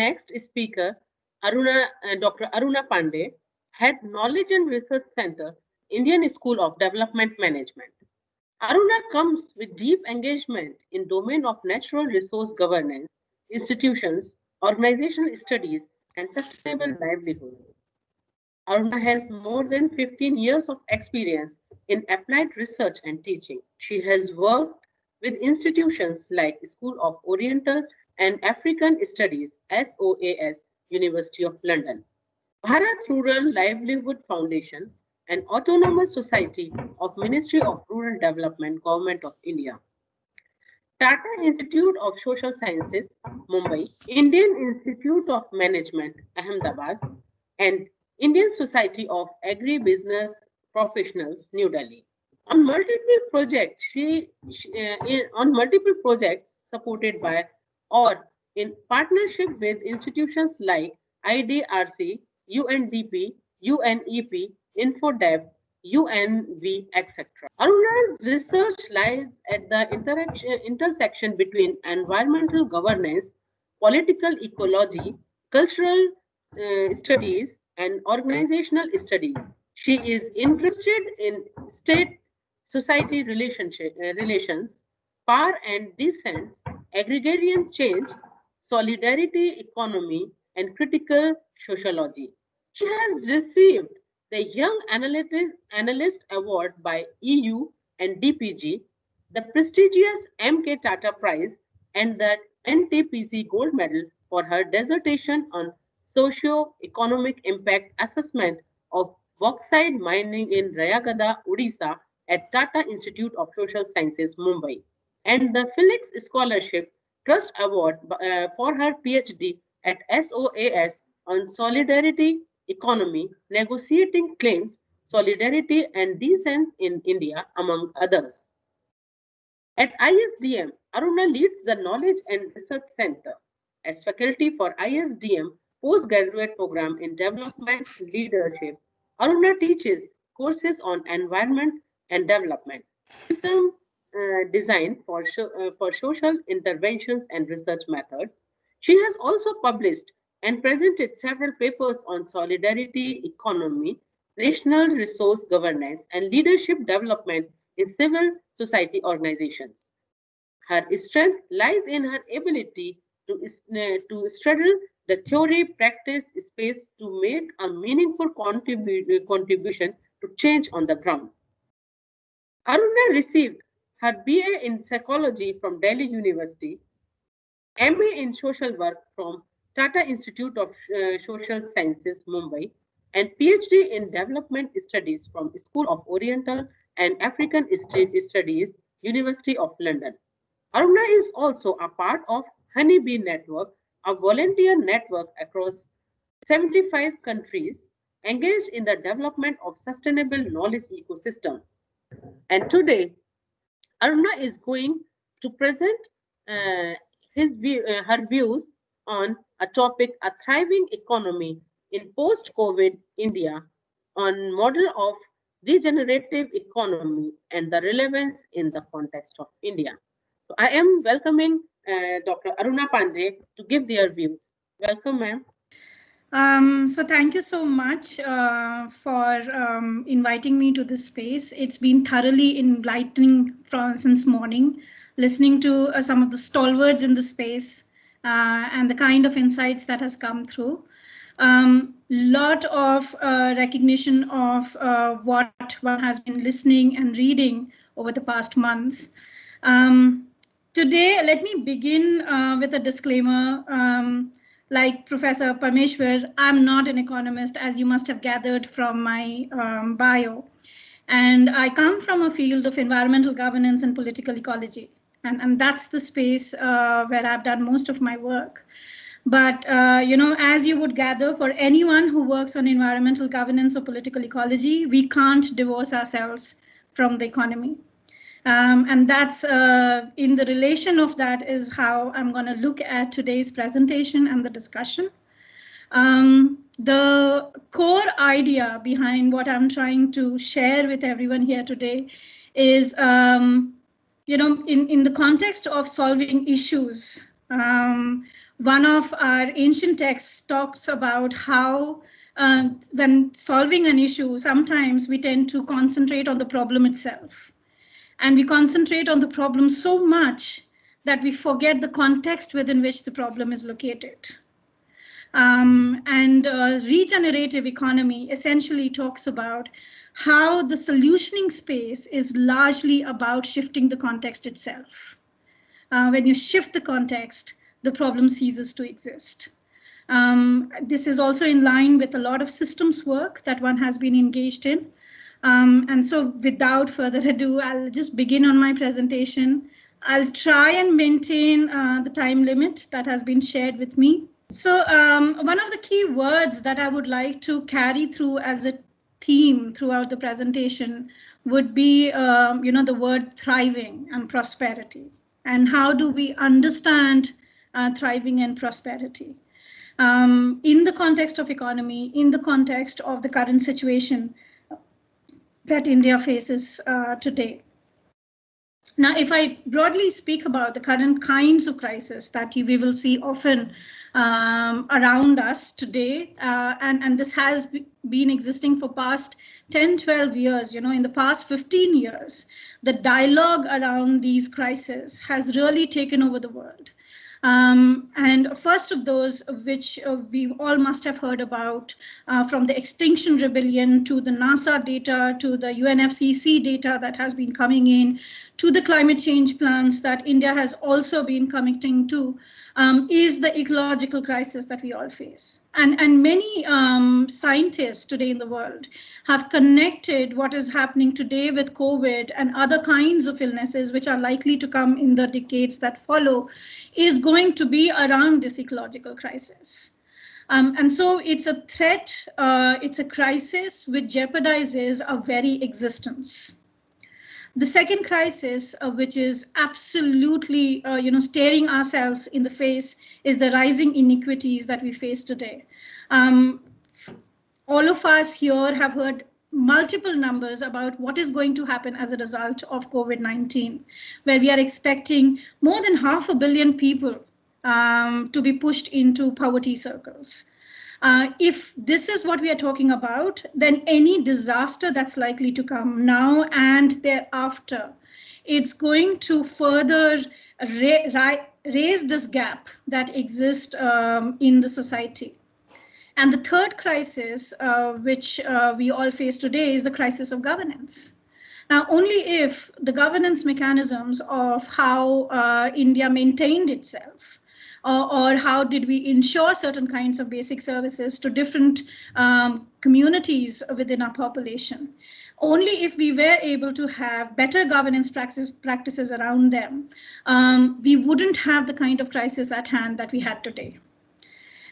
next speaker, Dr. Aruna Pandey, Head Knowledge and Research Center, Indian School of Development Management. Aruna comes with deep engagement in domain of natural resource governance, institutions, organizational studies, and sustainable livelihood. Aruna has more than 15 years of experience in applied research and teaching. She has worked with institutions like School of Oriental and African Studies, SOAS, University of London, Bharat Rural Livelihood Foundation, and Autonomous Society of Ministry of Rural Development, Government of India. Tata Institute of Social Sciences, Mumbai, Indian Institute of Management, Ahmedabad, and Indian Society of Agribusiness Professionals, New Delhi. On multiple projects, on multiple projects supported by or in partnership with institutions like IDRC, UNDP, UNEP, InfoDev, UNV, etc. Aruna's research lies at the intersection between environmental governance, political ecology, cultural studies, and organizational studies. She is interested in state society relations, power and descent, agrarian change, solidarity economy, and critical sociology. She has received the Young Analyst Award by EU and DPG, the prestigious MK Tata Prize, and the NTPC Gold Medal for her dissertation on socio-economic impact assessment of bauxite mining in Rayagada, Odisha at Tata Institute of Social Sciences, Mumbai, and the Felix Scholarship Trust Award for her PhD at SOAS on solidarity economy, negotiating claims, solidarity and descent in India, among others. At ISDM, Aruna leads the Knowledge and Research Center as faculty for ISDM postgraduate program in development leadership. Aruna teaches courses on environment and development, system design for social interventions and research method. She has also published and presented several papers on solidarity economy, national resource governance, and leadership development in civil society organizations. Her strength lies in her ability to straddle the theory practice space to make a meaningful contribution to change on the ground. Aruna received her BA in psychology from Delhi University, MA in social work from Tata Institute of Social Sciences, Mumbai, and PhD in development studies from School of Oriental and African Studies, University of London. Aruna is also a part of Honeybee Network, a volunteer network across 75 countries engaged in the development of sustainable knowledge ecosystem. And today, Aruna is going to present uh, her views on a topic, a thriving economy in post-COVID India, on model of regenerative economy and the relevance in the context of India. So I am welcoming Dr. Aruna Pandey to give their views. Welcome, ma'am. So thank you so much for inviting me to this space. It's been thoroughly enlightening since morning, listening to some of the stalwarts in the space and the kind of insights that has come through. Lot of recognition of what one has been listening and reading over the past months. Today, let me begin with a disclaimer. Like Professor Parmeshwar, I'm not an economist, as you must have gathered from my bio. And I come from a field of environmental governance and political ecology. And that's the space where I've done most of my work. But, as you would gather, for anyone who works on environmental governance or political ecology, we can't divorce ourselves from the economy. And that's in the relation of that is how I'm going to look at today's presentation and the discussion. The core idea behind what I'm trying to share with everyone here today is, in the context of solving issues, One of our ancient texts talks about how when solving an issue, sometimes we tend to concentrate on the problem itself. And we concentrate on the problem so much that we forget the context within which the problem is located. And regenerative economy essentially talks about how the solutioning space is largely about shifting the context itself. When you shift the context, the problem ceases to exist. This is also in line with a lot of systems work that one has been engaged in. And so without further ado, I'll just begin on my presentation. I'll try and maintain the time limit that has been shared with me. So one of the key words that I would like to carry through as a theme throughout the presentation would be, the word thriving and prosperity. And how do we understand thriving and prosperity? In the context of economy, in the context of the current situation that India faces today. Now, if I broadly speak about the current kinds of crisis that we will see often around us today, and this has been existing for past 10, 12 years, in the past 15 years, the dialogue around these crises has really taken over the world. And first of those, which we all must have heard about, from the Extinction Rebellion to the NASA data to the UNFCCC data that has been coming in, to the climate change plans that India has also been committing to, is the ecological crisis that we all face. And many scientists today in the world have connected what is happening today with COVID and other kinds of illnesses which are likely to come in the decades that follow, is going to be around this ecological crisis. And so it's a threat, it's a crisis which jeopardizes our very existence. The second crisis, which is absolutely, staring ourselves in the face, is the rising inequities that we face today. All of us here have heard multiple numbers about what is going to happen as a result of COVID-19, where we are expecting more than 500 million people to be pushed into poverty circles. If this is what we are talking about, then any disaster that's likely to come now and thereafter, it's going to further raise this gap that exists in the society. And the third crisis, which we all face today, is the crisis of governance. Now, only if the governance mechanisms of how India maintained itself, or how did we ensure certain kinds of basic services to different communities within our population. Only if we were able to have better governance practices around them, we wouldn't have the kind of crisis at hand that we had today.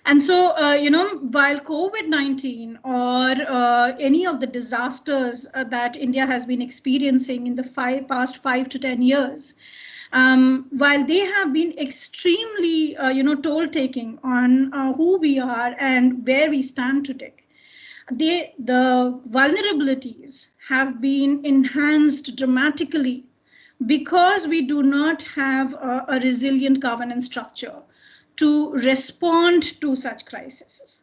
And so, while COVID-19 or any of the disasters that India has been experiencing in the past 5 to 10 years, while they have been extremely, toll-taking on who we are and where we stand today, the vulnerabilities have been enhanced dramatically because we do not have a resilient governance structure to respond to such crises.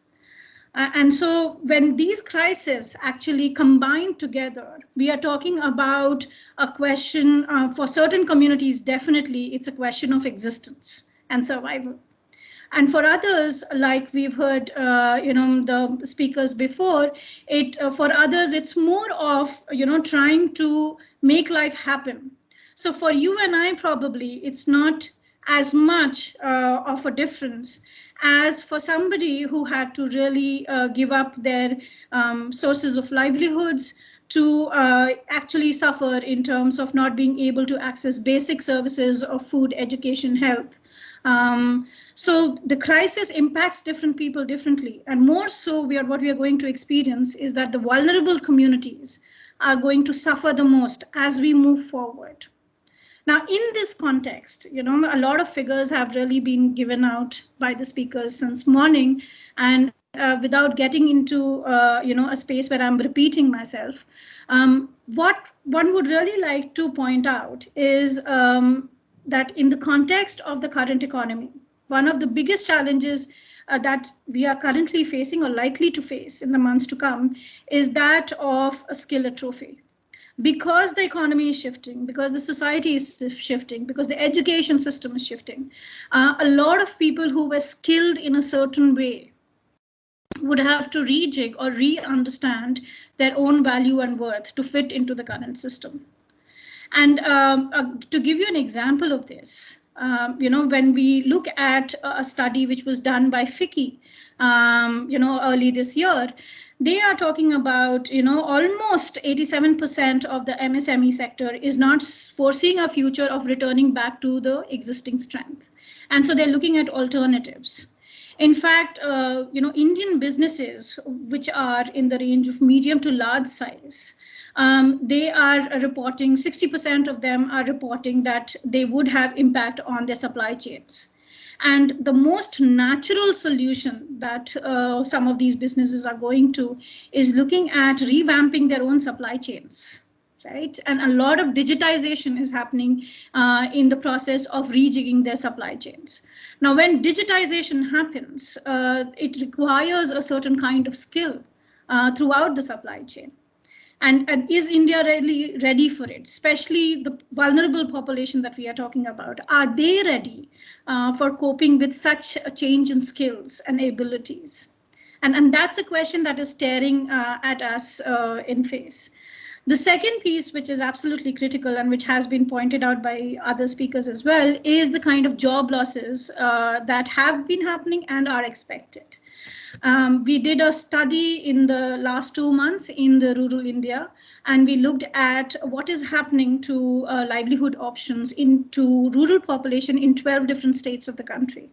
And so when these crises actually combine together, we are talking about a question for certain communities, definitely it's a question of existence and survival. And for others, like we've heard, the speakers before, for others, it's more of, trying to make life happen. So for you and I, probably, it's not as much of a difference as for somebody who had to really give up their sources of livelihoods to actually suffer in terms of not being able to access basic services of food, education, health. So the crisis impacts different people differently. And more so, what we are going to experience is that the vulnerable communities are going to suffer the most as we move forward. Now, in this context, a lot of figures have really been given out by the speakers since morning, and without getting into, a space where I'm repeating myself, what one would really like to point out is that in the context of the current economy, one of the biggest challenges that we are currently facing or likely to face in the months to come is that of a skill atrophy. Because the economy is shifting, because the society is shifting, because the education system is shifting, a lot of people who were skilled in a certain way would have to rejig or re-understand their own value and worth to fit into the current system. And to give you an example of this, when we look at a study which was done by FICCI, early this year, they are talking about, almost 87% of the MSME sector is not foreseeing a future of returning back to the existing strength. And so they're looking at alternatives. In fact, Indian businesses, which are in the range of medium to large size, they are reporting, 60% of them are reporting that they would have impact on their supply chains. And the most natural solution that some of these businesses are going to is looking at revamping their own supply chains. Right? And a lot of digitization is happening in the process of rejigging their supply chains. Now, when digitization happens, it requires a certain kind of skill throughout the supply chain. And is India really ready for it? Especially the vulnerable population that we are talking about. Are they ready for coping with such a change in skills and abilities? And that's a question that is staring at us in face. The second piece, which is absolutely critical and which has been pointed out by other speakers as well, is the kind of job losses that have been happening and are expected. We did a study in the last 2 months in the rural India, and we looked at what is happening to livelihood options into rural population in 12 different states of the country.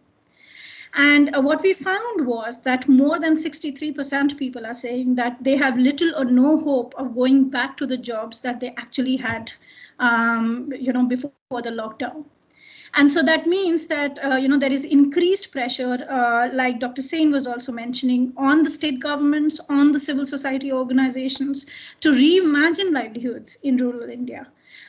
And what we found was that more than 63% people are saying that they have little or no hope of going back to the jobs that they actually had, before the lockdown. And so that means that, there is increased pressure, like Dr. Sain was also mentioning, on the state governments, on the civil society organizations to reimagine livelihoods in rural India.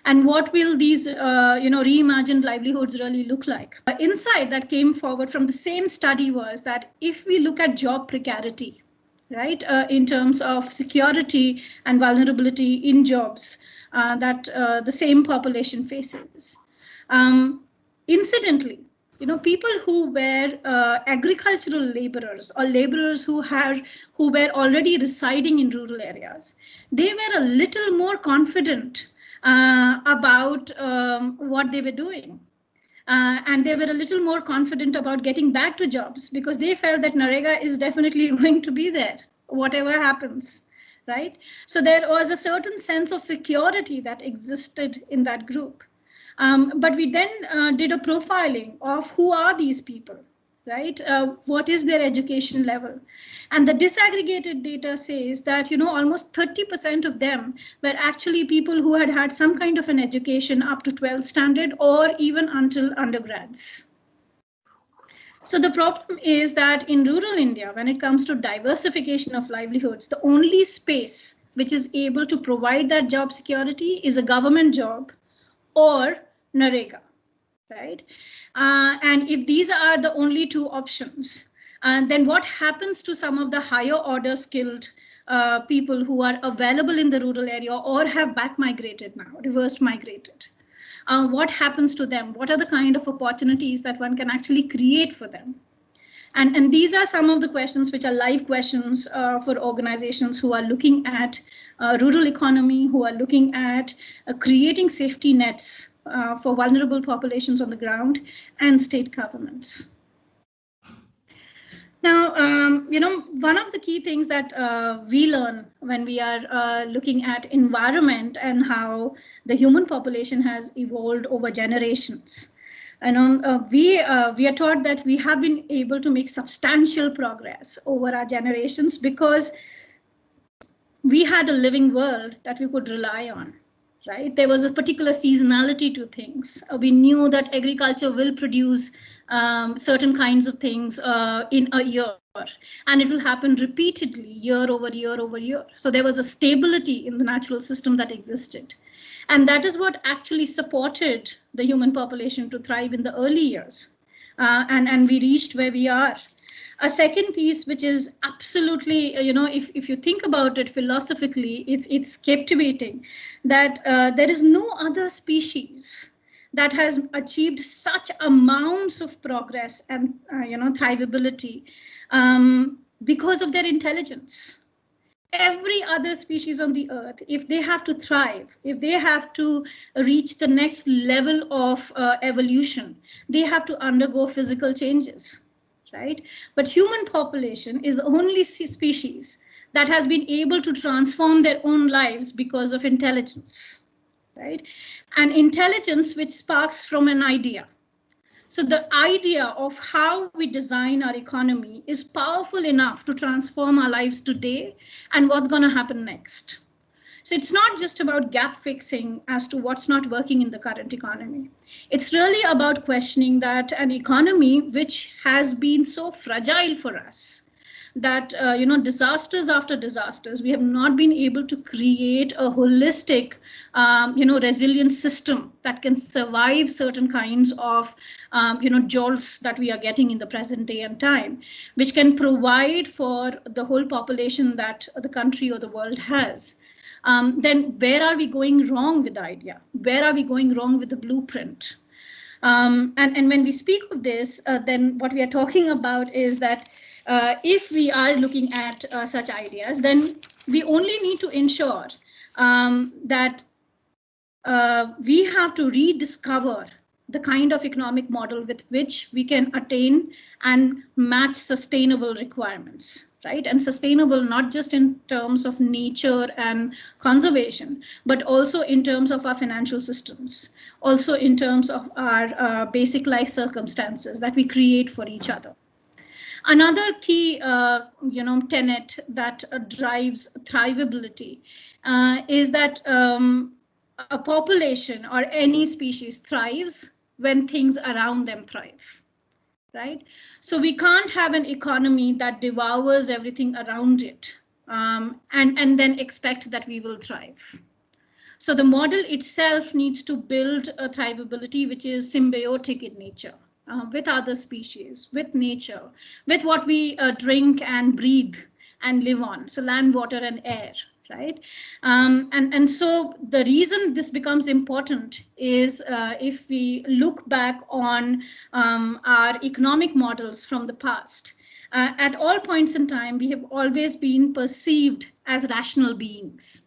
And what will these, reimagined livelihoods really look like? Insight that came forward from the same study was that if we look at job precarity, right, in terms of security and vulnerability in jobs that the same population faces. Incidentally, people who were agricultural laborers or laborers who were already residing in rural areas, they were a little more confident about what they were doing. And they were a little more confident about getting back to jobs because they felt that Narega is definitely going to be there, whatever happens, right? So there was a certain sense of security that existed in that group. But we then did a profiling of who are these people, right? What is their education level? And the disaggregated data says that, almost 30% of them were actually people who had had some kind of an education up to 12th standard or even until undergrads. So the problem is that in rural India, when it comes to diversification of livelihoods, the only space which is able to provide that job security is a government job or Narega, right? And if these are the only two options, then what happens to some of the higher order skilled people who are available in the rural area or have back migrated now, reverse migrated? What happens to them? What are the kind of opportunities that one can actually create for them? And these are some of the questions which are live questions for organizations who are looking at rural economy, who are looking at creating safety nets for vulnerable populations on the ground and state governments. Now, one of the key things that we learn when we are looking at environment and how the human population has evolved over generations. We are taught that we have been able to make substantial progress over our generations because we had a living world that we could rely on, right? There was a particular seasonality to things. We knew that agriculture will produce certain kinds of things in a year, and it will happen repeatedly year over year over year. So there was a stability in the natural system that existed. And that is what actually supported the human population to thrive in the early years. and we reached where we are. A second piece, which is absolutely, if you think about it philosophically, it's captivating that there is no other species that has achieved such amounts of progress and thrivability because of their intelligence. Every other species on the earth, if they have to thrive, if they have to reach the next level of evolution, they have to undergo physical changes, right? But human population is the only species that has been able to transform their own lives because of intelligence, right? And intelligence which sparks from an idea. So the idea of how we design our economy is powerful enough to transform our lives today and what's going to happen next. So it's not just about gap fixing as to what's not working in the current economy. It's really about questioning that an economy which has been so fragile for us, that disasters after disasters, we have not been able to create a holistic resilient system that can survive certain kinds of jolts that we are getting in the present day and time, which can provide for the whole population that the country or the world has. Then where are we going wrong with the idea? Where are we going wrong with the blueprint? And when we speak of this, then what we are talking about is that if we are looking at such ideas, then we only need to ensure that we have to rediscover the kind of economic model with which we can attain and match sustainable requirements, right? And sustainable not just in terms of nature and conservation, but also in terms of our financial systems, also in terms of our basic life circumstances that we create for each other. Another key, tenet that drives thrivability is that a population or any species thrives when things around them thrive, right? So we can't have an economy that devours everything around it and then expect that we will thrive. So the model itself needs to build a thrivability which is symbiotic in nature, with other species, with nature, with what we drink and breathe and live on. So land, water, and air, right? And so the reason this becomes important is if we look back on our economic models from the past, at all points in time, we have always been perceived as rational beings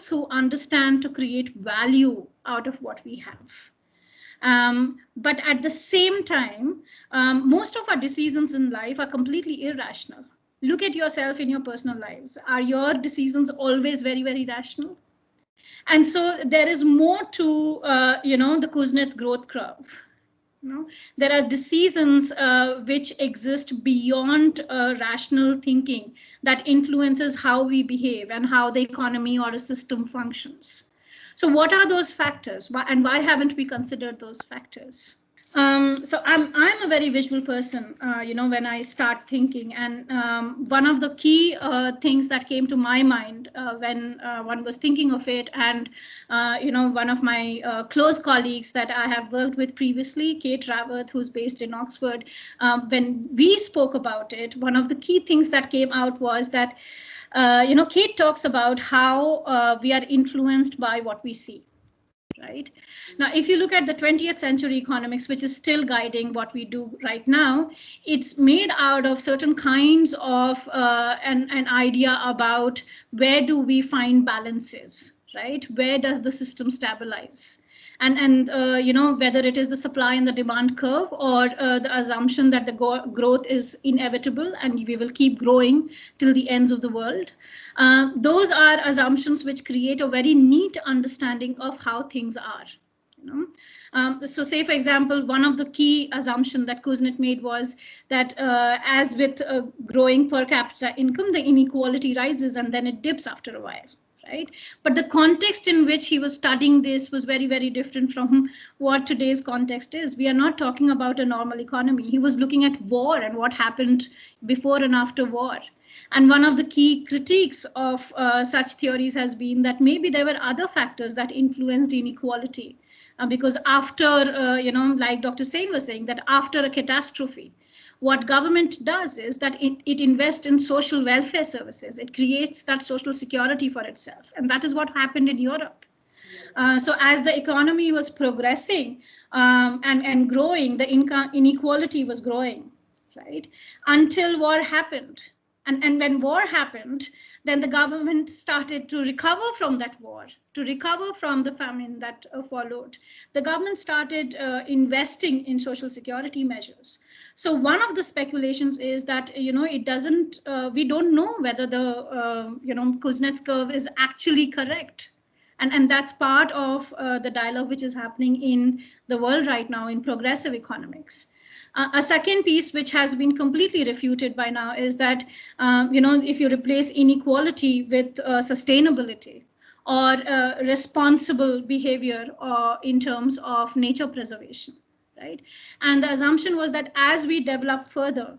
who understand to create value out of what we have. But at the same time, most of our decisions in life are completely irrational. Look at yourself in your personal lives. Are your decisions always very, very rational? And so there is more to, the Kuznets growth curve. There are decisions which exist beyond rational thinking that influences how we behave and how the economy or a system functions. So what are those factors, and why haven't we considered those factors? So I'm a very visual person, when I start thinking, and one of the key things that came to my mind when one was thinking of it, and one of my close colleagues that I have worked with previously, Kate Raworth, who's based in Oxford, when we spoke about it, one of the key things that came out was that Kate talks about how we are influenced by what we see. Right now, if you look at the 20th century economics, which is still guiding what we do right now, it's made out of certain kinds of an idea about where do we find balances, right? Where does the system stabilize? And whether it is the supply and the demand curve, or the assumption that the growth is inevitable and we will keep growing till the ends of the world. Those are assumptions which create a very neat understanding of how things are. So say, for example, one of the key assumptions that Kuznet made was that as with growing per capita income, the inequality rises and then it dips after a while. Right? But the context in which he was studying this was very, very different from what today's context is. We are not talking about a normal economy. He was looking at war and what happened before and after war. And one of the key critiques of such theories has been that maybe there were other factors that influenced inequality. Because after, like Dr. Sain was saying, that after a catastrophe, what government does is that it invests in social welfare services. It creates that social security for itself. And that is what happened in Europe. So as the economy was progressing and growing, the inequality was growing, right? Until war happened. And when war happened, then the government started to recover from that war, to recover from the famine that followed. The government started investing in social security measures. So one of the speculations is that, it doesn't, we don't know whether the, Kuznets curve is actually correct. And that's part of the dialogue which is happening in the world right now in progressive economics. A second piece which has been completely refuted by now is that, if you replace inequality with sustainability or responsible behavior in terms of nature preservation, right? And the assumption was that as we develop further,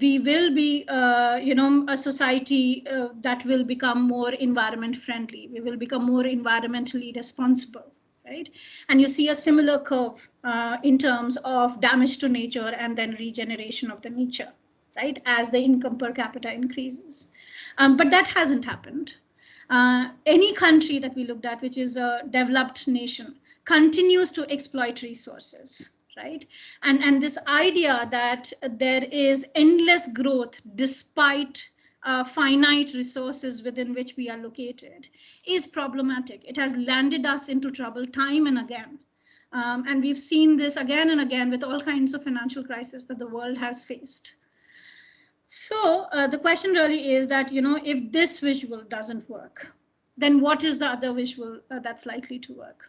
we will be, a society that will become more environment friendly. We will become more environmentally responsible, right? And you see a similar curve in terms of damage to nature and then regeneration of the nature, right? As the income per capita increases. But that hasn't happened. Any country that we looked at, which is a developed nation, continues to exploit resources, right? And this idea that there is endless growth despite finite resources within which we are located is problematic. It has landed us into trouble time and again. And we've seen this again and again with all kinds of financial crises that the world has faced. So the question really is that, if this visual doesn't work, then what is the other visual that's likely to work?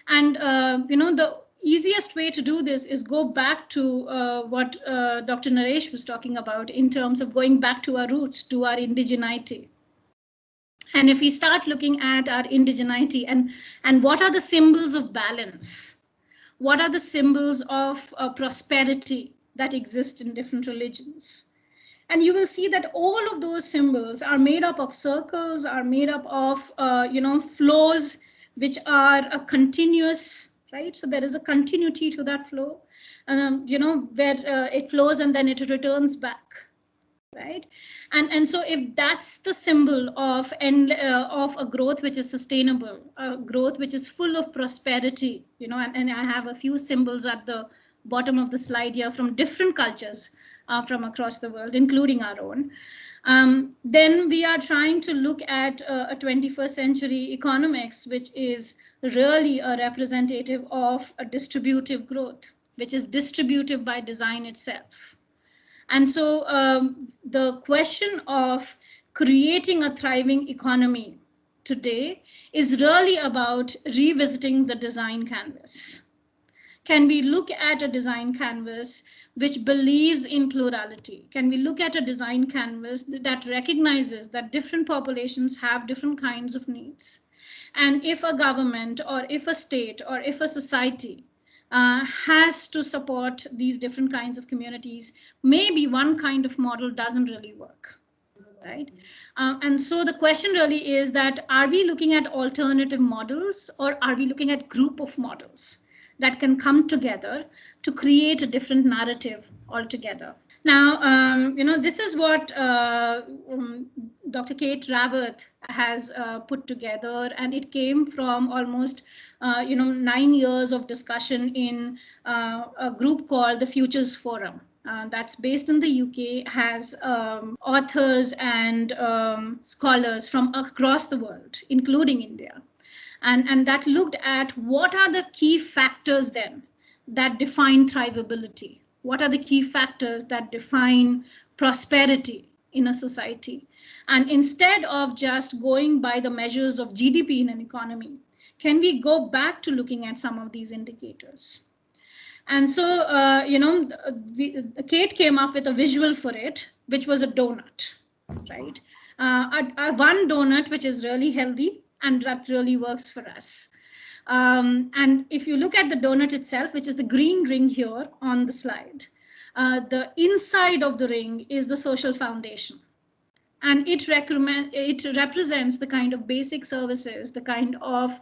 And, the easiest way to do this is go back to what Dr. Naresh was talking about in terms of going back to our roots, to our indigeneity. And if we start looking at our indigeneity and what are the symbols of balance, what are the symbols of prosperity that exist in different religions? And you will see that all of those symbols are made up of circles, are made up of, flows, which are a continuous, right? So there is a continuity to that flow, where it flows and then it returns back, right? And so if that's the symbol of of a growth which is sustainable, a growth which is full of prosperity, and I have a few symbols at the bottom of the slide here from different cultures from across the world, including our own. Then we are trying to look at a 21st century economics, which is really a representative of a distributive growth, which is distributive by design itself. And so the question of creating a thriving economy today is really about revisiting the design canvas. Can we look at a design canvas which believes in plurality? Can we look at a design canvas that recognizes that different populations have different kinds of needs? And if a government or if a state or if a society has to support these different kinds of communities, maybe one kind of model doesn't really work, right? And so the question really is that, are we looking at alternative models or are we looking at group of models that can come together to create a different narrative altogether? Now, this is what Dr. Kate Raworth has put together, and it came from almost 9 years of discussion in a group called the Futures Forum. That's based in the UK, has authors and scholars from across the world, including India. And that looked at what are the key factors then that define thrivability. What are the key factors that define prosperity in a society? And instead of just going by the measures of GDP in an economy, can we go back to looking at some of these indicators? And so, Kate came up with a visual for it, which was a donut, right? One donut, which is really healthy and that really works for us. And if you look at the donut itself, which is the green ring here on the slide, the inside of the ring is the social foundation. And it represents the kind of basic services, the kind of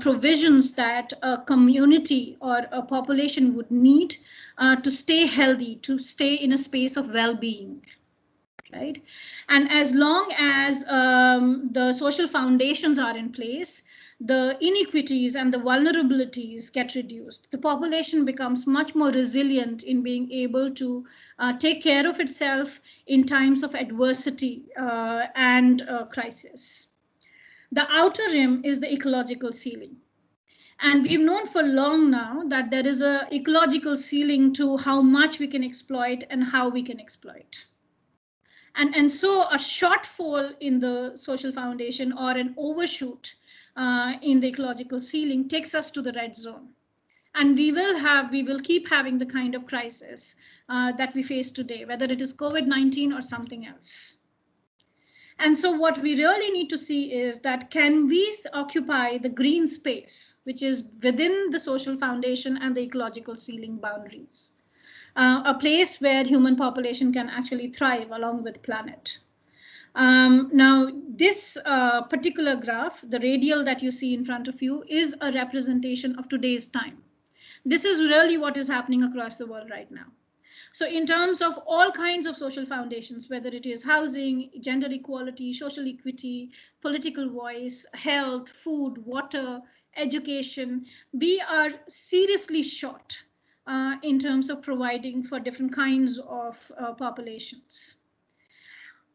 provisions that a community or a population would need to stay healthy, to stay in a space of well-being. Right? And as long as the social foundations are in place, the inequities and the vulnerabilities get reduced. The population becomes much more resilient in being able to take care of itself in times of adversity and crisis. The outer rim is the ecological ceiling. And we've known for long now that there is an ecological ceiling to how much we can exploit and how we can exploit. And so a shortfall in the social foundation or an overshoot in the ecological ceiling takes us to the red zone. And we will keep having the kind of crisis that we face today, whether it is COVID-19 or something else. And so what we really need to see is that can we occupy the green space, which is within the social foundation and the ecological ceiling boundaries? A place where human population can actually thrive along with planet. Now, this particular graph, the radial that you see in front of you, is a representation of today's time. This is really what is happening across the world right now. So in terms of all kinds of social foundations, whether it is housing, gender equality, social equity, political voice, health, food, water, education, we are seriously short in terms of providing for different kinds of populations.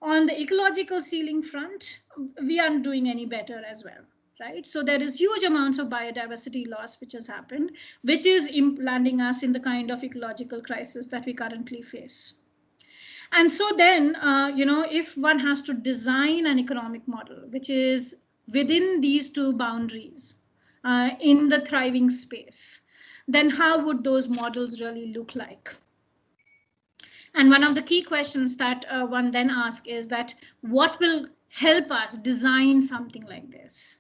On the ecological ceiling front, we aren't doing any better as well. Right? So there is huge amounts of biodiversity loss which has happened, which is landing us in the kind of ecological crisis that we currently face. And so then, if one has to design an economic model which is within these two boundaries in the thriving space, then how would those models really look like? And one of the key questions that one then asks is that what will help us design something like this?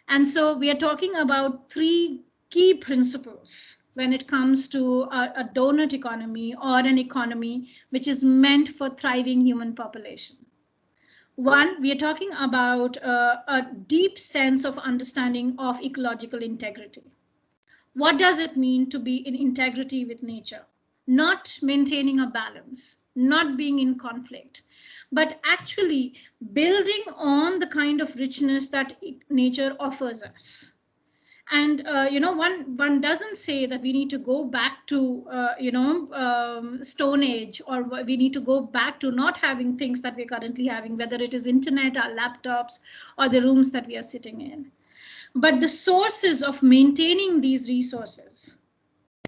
And so we are talking about three key principles when it comes to a donut economy or an economy which is meant for thriving human population. One, we are talking about a deep sense of understanding of ecological integrity. What does it mean to be in integrity with nature? Not maintaining a balance, not being in conflict, but actually building on the kind of richness that nature offers us. And one doesn't say that we need to go back to Stone Age, or we need to go back to not having things that we're currently having, whether it is internet, our laptops, or the rooms that we are sitting in. But the sources of maintaining these resources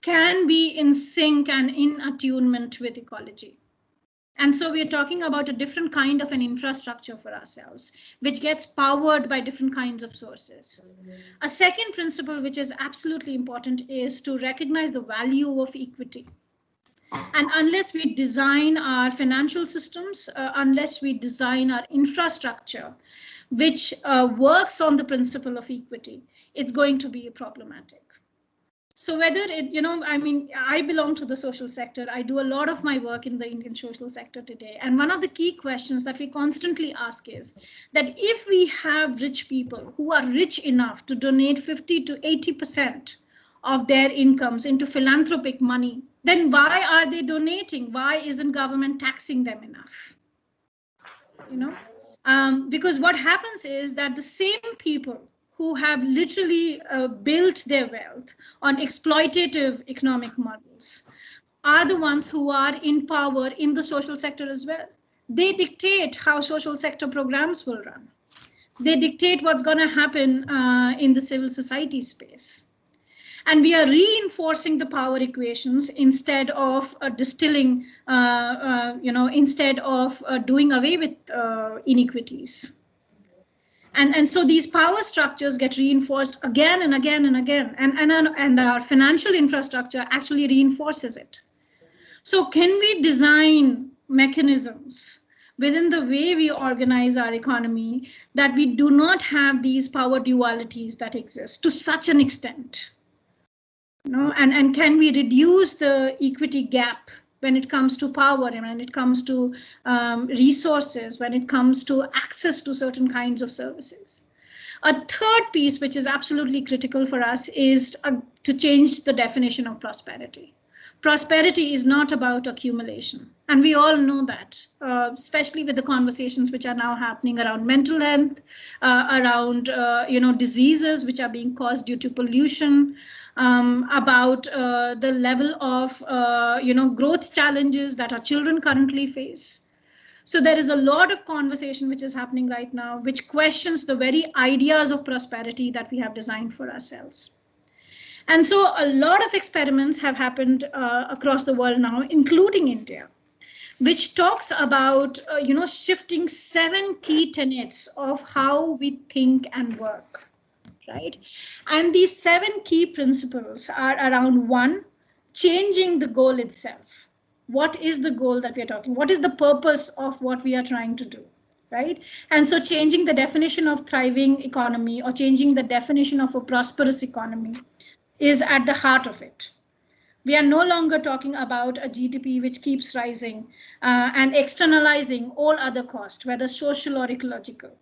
can be in sync and in attunement with ecology. And so we are talking about a different kind of an infrastructure for ourselves, which gets powered by different kinds of sources. A second principle, which is absolutely important, is to recognize the value of equity. And unless we design our financial systems, unless we design our infrastructure, which works on the principle of equity, it's going to be problematic. So whether it, I belong to the social sector. I do a lot of my work in the Indian social sector today. And one of the key questions that we constantly ask is that if we have rich people who are rich enough to donate 50 to 80% of their incomes into philanthropic money, then why are they donating? Why isn't government taxing them enough? Because what happens is that the same people who have literally built their wealth on exploitative economic models are the ones who are in power in the social sector as well. They dictate how social sector programs will run. They dictate what's going to happen in the civil society space. And we are reinforcing the power equations instead of distilling, instead of doing away with inequities. And so these power structures get reinforced again and again and again, and our financial infrastructure actually reinforces it. So can we design mechanisms within the way we organize our economy that we do not have these power dualities that exist to such an extent? And can we reduce the equity gap when it comes to power, and when it comes to resources, when it comes to access to certain kinds of services. A third piece, which is absolutely critical for us, is to change the definition of prosperity. Prosperity is not about accumulation. And we all know that, especially with the conversations which are now happening around mental health, around diseases which are being caused due to pollution, about the level of growth challenges that our children currently face. So there is a lot of conversation which is happening right now, which questions the very ideas of prosperity that we have designed for ourselves. And so a lot of experiments have happened across the world now, including India, which talks about shifting 7 key tenets of how we think and work, right? And these 7 key principles are around: 1, changing the goal itself. What is the goal that we are talking? What is the purpose of what we are trying to do, right? And so changing the definition of thriving economy, or changing the definition of a prosperous economy, is at the heart of it. We are no longer talking about a GDP which keeps rising and externalizing all other costs, whether social or ecological,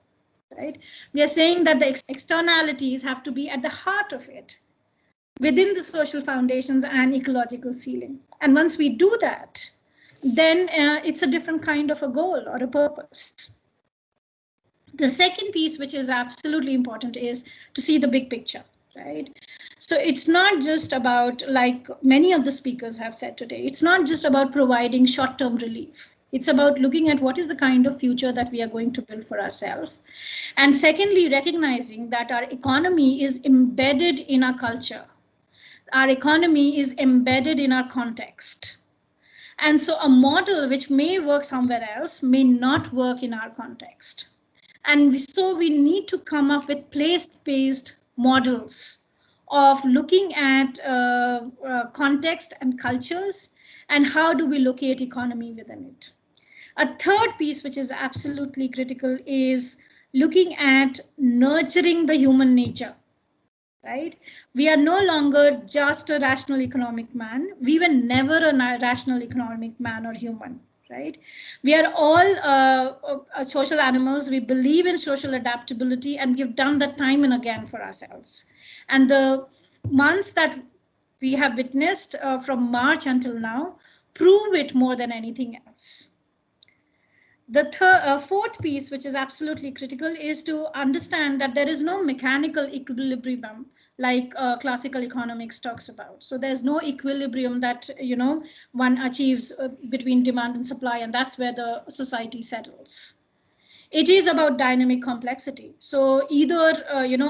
right? We are saying that the externalities have to be at the heart of it, within the social foundations and ecological ceiling. And once we do that, then it's a different kind of a goal or a purpose. The second piece, which is absolutely important, is to see the big picture, right? So it's not just about, like many of the speakers have said today, it's not just about providing short-term relief. It's about looking at what is the kind of future that we are going to build for ourselves. And secondly, recognizing that our economy is embedded in our culture. Our economy is embedded in our context. And so a model which may work somewhere else may not work in our context. And so we need to come up with place-based models of looking at context and cultures, and how do we locate economy within it. A third piece, which is absolutely critical, is looking at nurturing the human nature, right? We are no longer just a rational economic man. We were never a rational economic man or human. Right? We are all social animals. We believe in social adaptability, and we've done that time and again for ourselves. And the months that we have witnessed from March until now prove it more than anything else. The fourth piece, which is absolutely critical, is to understand that there is no mechanical equilibrium like classical economics talks about. So there's no equilibrium that one achieves between demand and supply, and that's where the society settles. It is about dynamic complexity. So either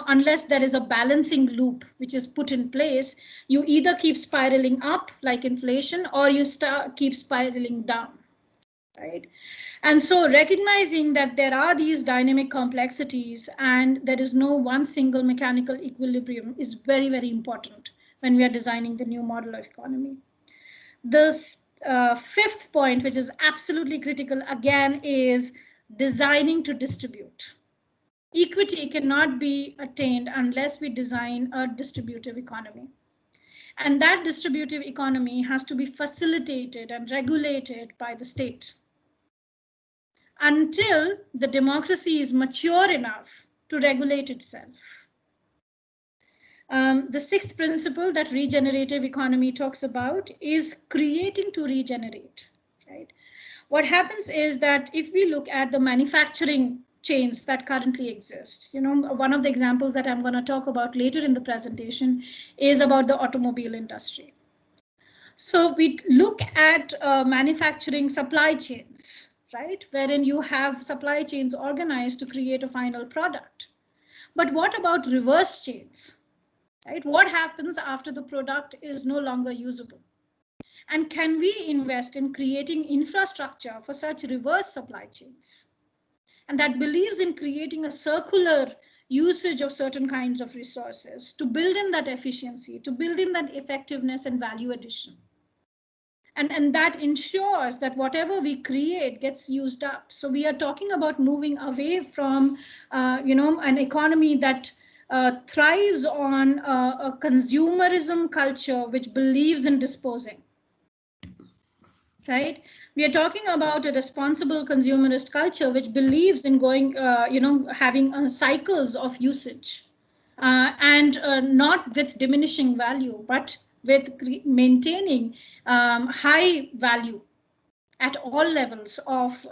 unless there is a balancing loop which is put in place, you either keep spiraling up like inflation, or you keep spiraling down. Right? And so recognizing that there are these dynamic complexities and there is no one single mechanical equilibrium is very, very important when we are designing the new model of economy. The fifth point, which is absolutely critical again, is designing to distribute. Equity cannot be attained unless we design a distributive economy. And that distributive economy has to be facilitated and regulated by the state, until the democracy is mature enough to regulate itself. The sixth principle that regenerative economy talks about is creating to regenerate. Right? What happens is that if we look at the manufacturing chains that currently exist, one of the examples that I'm going to talk about later in the presentation is about the automobile industry. So we look at manufacturing supply chains, right? Wherein you have supply chains organized to create a final product. But what about reverse chains, right? What happens after the product is no longer usable? And can we invest in creating infrastructure for such reverse supply chains? And that believes in creating a circular usage of certain kinds of resources to build in that efficiency, to build in that effectiveness and value addition. And that ensures that whatever we create gets used up. So we are talking about moving away from, an economy that thrives on a consumerism culture which believes in disposing. right? We are talking about a responsible consumerist culture which believes in going, having cycles of usage, and not with diminishing value, but with maintaining high value at all levels of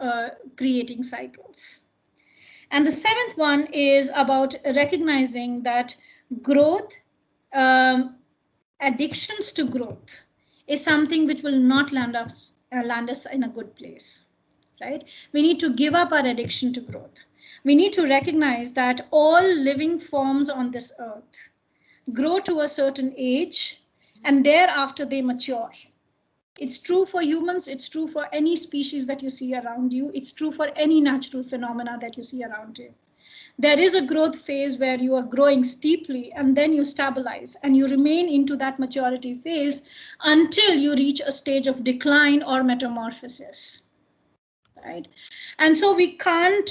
creating cycles. And the seventh one is about recognizing that growth, um, addictions to growth, is something which will not land us in a good place, right? We need to give up our addiction to growth. We need to recognize that all living forms on this earth grow to a certain age and thereafter they mature. It's true for humans, it's true for any species that you see around you, it's true for any natural phenomena that you see around you. There is a growth phase where you are growing steeply and then you stabilize and you remain into that maturity phase until you reach a stage of decline or metamorphosis, right? And so we can't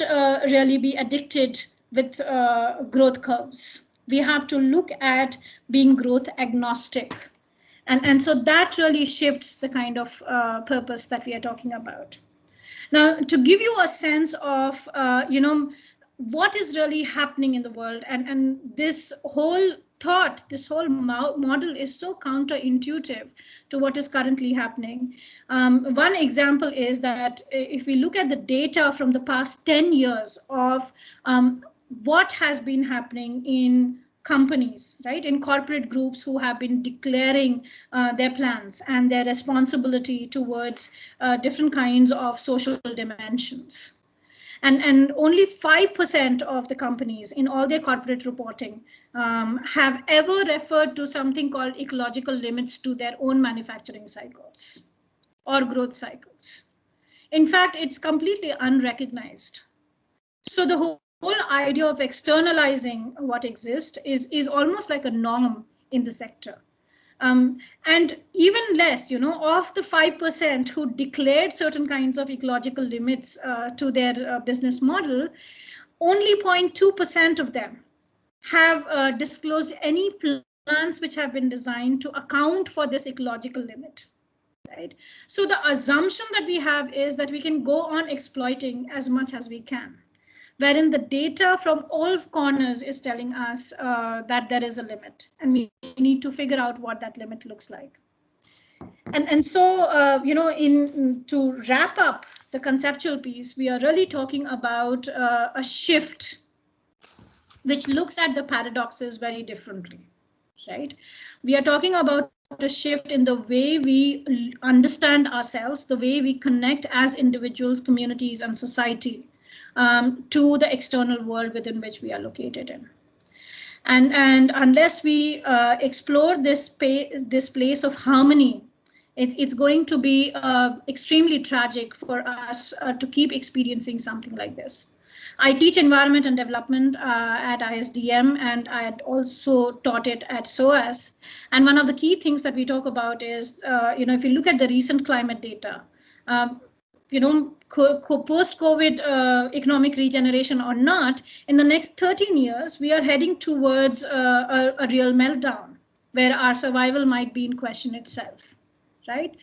really be addicted with growth curves. We have to look at being growth agnostic. And so that really shifts the kind of purpose that we are talking about. Now, to give you a sense of, what is really happening in the world, and this whole thought, this whole model is so counterintuitive to what is currently happening. One example is that if we look at the data from the past 10 years of what has been happening in companies, right, in corporate groups who have been declaring their plans and their responsibility towards different kinds of social dimensions. And only 5% of the companies in all their corporate reporting have ever referred to something called ecological limits to their own manufacturing cycles or growth cycles. In fact, it's completely unrecognized. So the whole idea of externalizing what exists is almost like a norm in the sector. And even less, of the 5% who declared certain kinds of ecological limits to their business model, only 0.2% of them have disclosed any plans which have been designed to account for this ecological limit. Right? So the assumption that we have is that we can go on exploiting as much as we can, wherein the data from all corners is telling us that there is a limit and we need to figure out what that limit looks like. And so, to wrap up the conceptual piece, we are really talking about a shift which looks at the paradoxes very differently, right? We are talking about a shift in the way we understand ourselves, the way we connect as individuals, communities, and society to the external world within which we are located in. And unless we explore this place of harmony, it's going to be extremely tragic for us to keep experiencing something like this. I teach environment and development at ISDM, and I had also taught it at SOAS. And one of the key things that we talk about is, if you look at the recent climate data, post-COVID economic regeneration or not, in the next 13 years, we are heading towards a real meltdown where our survival might be in question itself, right?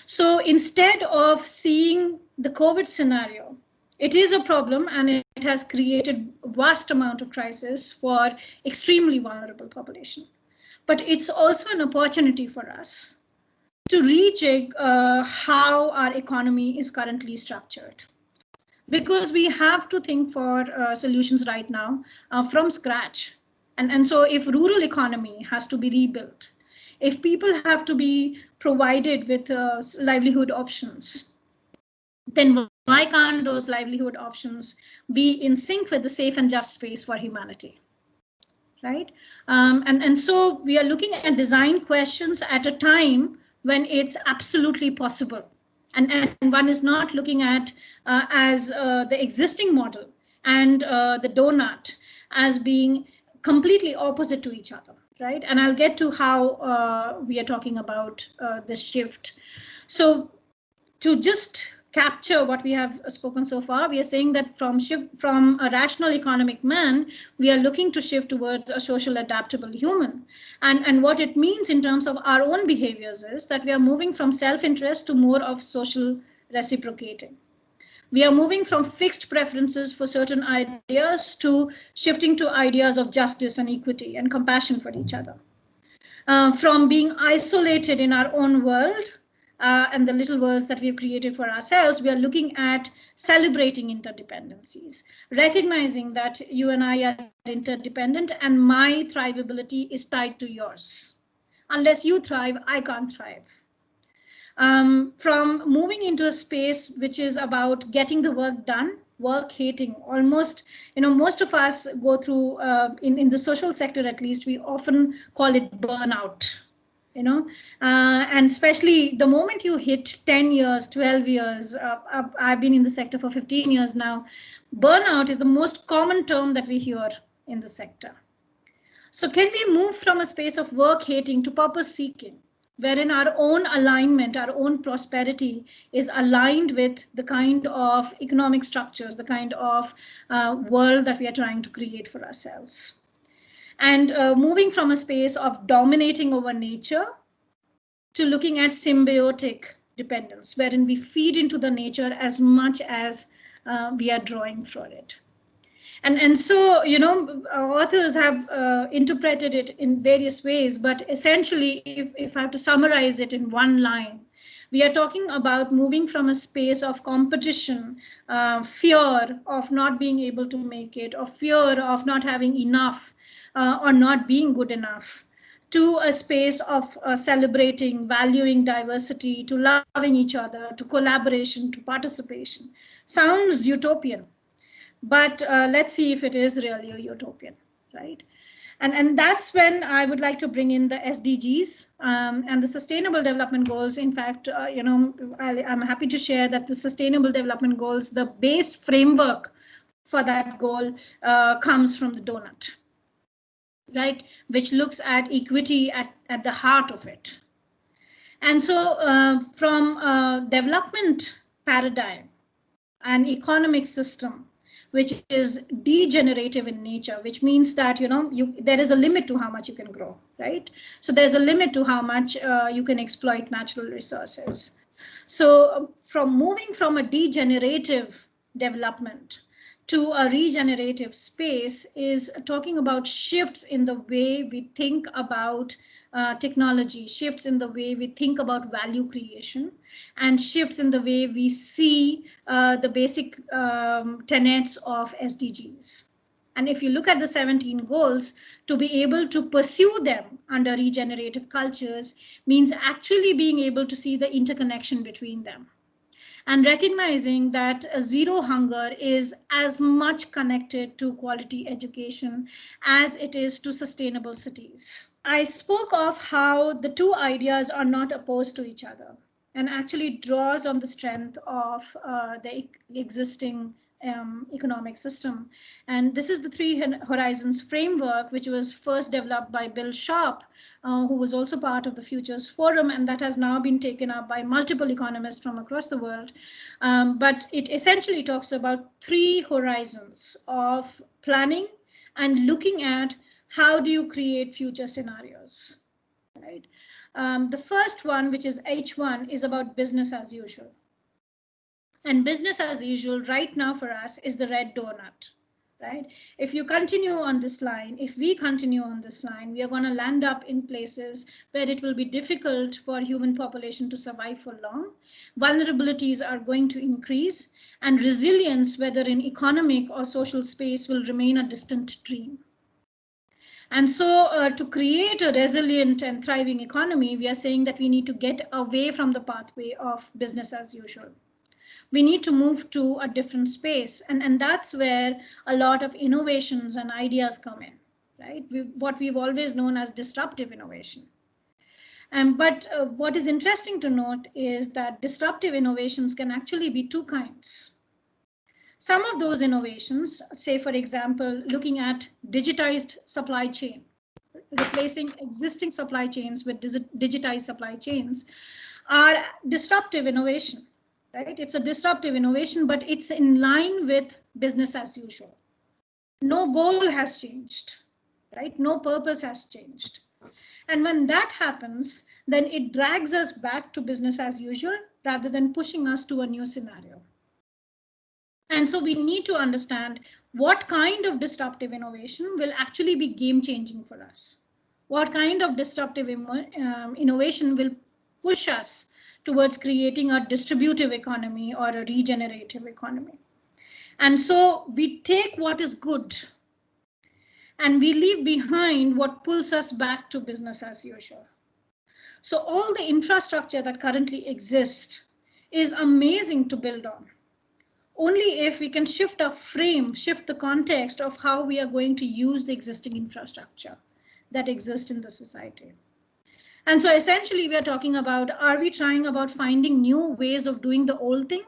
So instead of seeing the COVID scenario, it is a problem and it has created vast amount of crisis for extremely vulnerable population. But it's also an opportunity for us to rejig how our economy is currently structured. Because we have to think for solutions right now from scratch. And so if rural economy has to be rebuilt, if people have to be provided with livelihood options, then why can't those livelihood options be in sync with the safe and just space for humanity? Right? And so we are looking at design questions at a time when it's absolutely possible. And one is not looking at as the existing model and the donut as being completely opposite to each other, right? And I'll get to how we are talking about this shift. So to just capture what we have spoken so far, we are saying that from a rational economic man, we are looking to shift towards a social adaptable human. And what it means in terms of our own behaviors is that we are moving from self-interest to more of social reciprocating. We are moving from fixed preferences for certain ideas to shifting to ideas of justice and equity and compassion for each other. From being isolated in our own world and the little worlds that we've created for ourselves, we are looking at celebrating interdependencies, recognizing that you and I are interdependent and my thrivability is tied to yours. Unless you thrive, I can't thrive. From moving into a space which is about getting the work done, work hating. Almost, most of us go through, in the social sector at least, we often call it burnout. And especially the moment you hit 10 years, 12 years, I've been in the sector for 15 years now, burnout is the most common term that we hear in the sector. So can we move from a space of work hating to purpose seeking, wherein our own alignment, our own prosperity is aligned with the kind of economic structures, the kind of world that we are trying to create for ourselves. And moving from a space of dominating over nature to looking at symbiotic dependence, wherein we feed into the nature as much as we are drawing from it. And so, authors have interpreted it in various ways, but essentially, if I have to summarize it in one line, we are talking about moving from a space of competition, fear of not being able to make it, or fear of not having enough, or not being good enough, to a space of celebrating, valuing diversity, to loving each other, to collaboration, to participation. Sounds utopian. But let's see if it is really a utopian, right? And that's when I would like to bring in the SDGs and the Sustainable Development Goals. In fact, I'm happy to share that the Sustainable Development Goals, the base framework for that goal comes from the donut, right? Which looks at equity at the heart of it. And so from a development paradigm, an economic system which is degenerative in nature, which means that there is a limit to how much you can grow, right? So there's a limit to how much you can exploit natural resources. So from moving from a degenerative development to a regenerative space is talking about shifts in the way we think about technology, shifts in the way we think about value creation, and shifts in the way we see the basic tenets of SDGs. And if you look at the 17 goals, to be able to pursue them under regenerative cultures means actually being able to see the interconnection between them and recognizing that zero hunger is as much connected to quality education as it is to sustainable cities. I spoke of how the two ideas are not opposed to each other and actually draws on the strength of the existing economic system. And this is the Three Horizons framework, which was first developed by Bill Sharp, who was also part of the Futures Forum, and that has now been taken up by multiple economists from across the world. But it essentially talks about three horizons of planning and looking at how do you create future scenarios, right? The first one, which is H1, is about business as usual. And business as usual right now for us is the red donut, right? If you continue on this line, if we continue on this line, we are going to land up in places where it will be difficult for human population to survive for long. Vulnerabilities are going to increase, and resilience, whether in economic or social space, will remain a distant dream. And so to create a resilient and thriving economy, we are saying that we need to get away from the pathway of business as usual. We need to move to a different space. And that's where a lot of innovations and ideas come in, right? What we've always known as disruptive innovation. But what is interesting to note is that disruptive innovations can actually be two kinds. Some of those innovations, say, for example, looking at digitized supply chain, replacing existing supply chains with digitized supply chains, are disruptive innovation. right? It's a disruptive innovation, but it's in line with business as usual. No goal has changed, right? No purpose has changed. And when that happens, then it drags us back to business as usual rather than pushing us to a new scenario. And so we need to understand what kind of disruptive innovation will actually be game changing for us. What kind of disruptive innovation will push us towards creating a distributive economy or a regenerative economy. And so we take what is good and we leave behind what pulls us back to business as usual. So all the infrastructure that currently exists is amazing to build on. Only if we can shift our frame, shift the context of how we are going to use the existing infrastructure that exists in the society. And so essentially we are talking about, are we trying about finding new ways of doing the old thing?